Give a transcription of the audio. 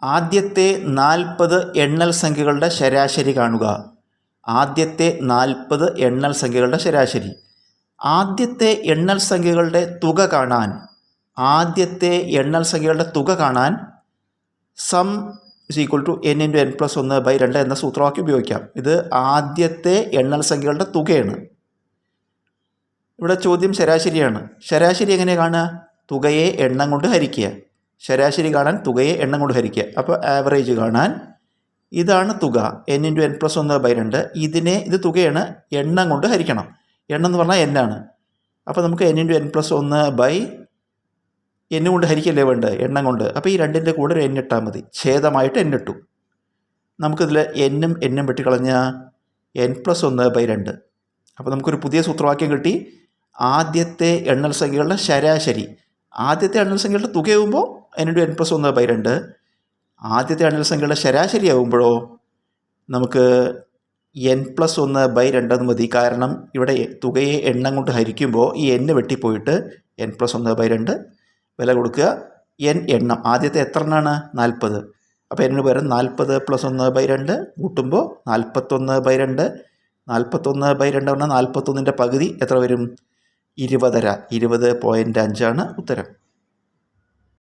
ആദ്യത്തെ 40 എണ്ണൽ സംഖ്യകളുടെ ശരാശരി കാണുക. ആദ്യത്തെ 40 എണ്ണൽ സംഖ്യകളുടെ ശരാശരി. ആദ്യത്തെ എണ്ണൽ സംഖ്യകളുടെ തുക കാണാൻ sum is equal to n × n + 1/2 എന്ന സൂത്രവാക്യം ഉപയോഗിക്കാം. ഇത് ആദ്യത്തെ എണ്ണൽ സംഖ്യകളുടെ തുകയാണ്. ഇവിടെ ചോദ്യം ശരാശരിയാണ്. ശരാശരി എങ്ങനെ കാണുക? തുകയെ എണ്ണം കൊണ്ട് ഹരിക്കുക. ശരാശരി കാണാൻ തുകയെ എണ്ണം കൊണ്ട് ഹരിക്കുക. അപ്പോൾ ആവറേജ് കാണാൻ ഇതാണ് തുക n × n + 1/2. ഇത് തുകയാണ്, എണ്ണം കൊണ്ട് ഹരിക്കണം. എണ്ണം എന്ന് പറഞ്ഞാൽ n ആണ്. അപ്പോൾ നമുക്ക് n × n + 1/n കൊണ്ട് ഹരിക്കല്ലേ വേണ്ടത്, എണ്ണം കൊണ്ട്. അപ്പോൾ ഈ രണ്ടിൻ്റെ കൂടെ ഒരു n ഇട്ടാൽ മതി. ഛേദമായിട്ട് n ഇട്ടു. നമുക്കിതിൽ n ഉം വെട്ടിക്കളഞ്ഞാൽ n + 1/2. അപ്പോൾ നമുക്കൊരു പുതിയ സൂത്രവാക്യം കിട്ടി. ആദ്യത്തെ എണ്ണൽ സംഖ്യകളുടെ ശരാശരി. ആദ്യത്തെ എണ്ണൽ സംഖ്യകളുടെ തുകയാകുമ്പോൾ n × n + 1/2. ആദ്യത്തെ എണ്ണൽ സംഖ്യകളുടെ ശരാശരി ആകുമ്പോഴോ നമുക്ക് n + 1/2 എന്ന് മതി. കാരണം ഇവിടെ തുകയെ എണ്ണം കൊണ്ട് ഹരിക്കുമ്പോൾ ഈ n വെട്ടിപ്പോയിട്ട് n + 1/2 വില കൊടുക്കുക. n എണ്ണം ആദ്യത്തെ എത്ര എണ്ണമാണ്? 40. അപ്പോൾ n പകരം 40 + 1/2 കൂട്ടുമ്പോൾ 41/2. 41/2 പറഞ്ഞാൽ 41ൻ്റെ പകുതി എത്ര വരും? 20.5. 20.5 ആണ് ഉത്തരം.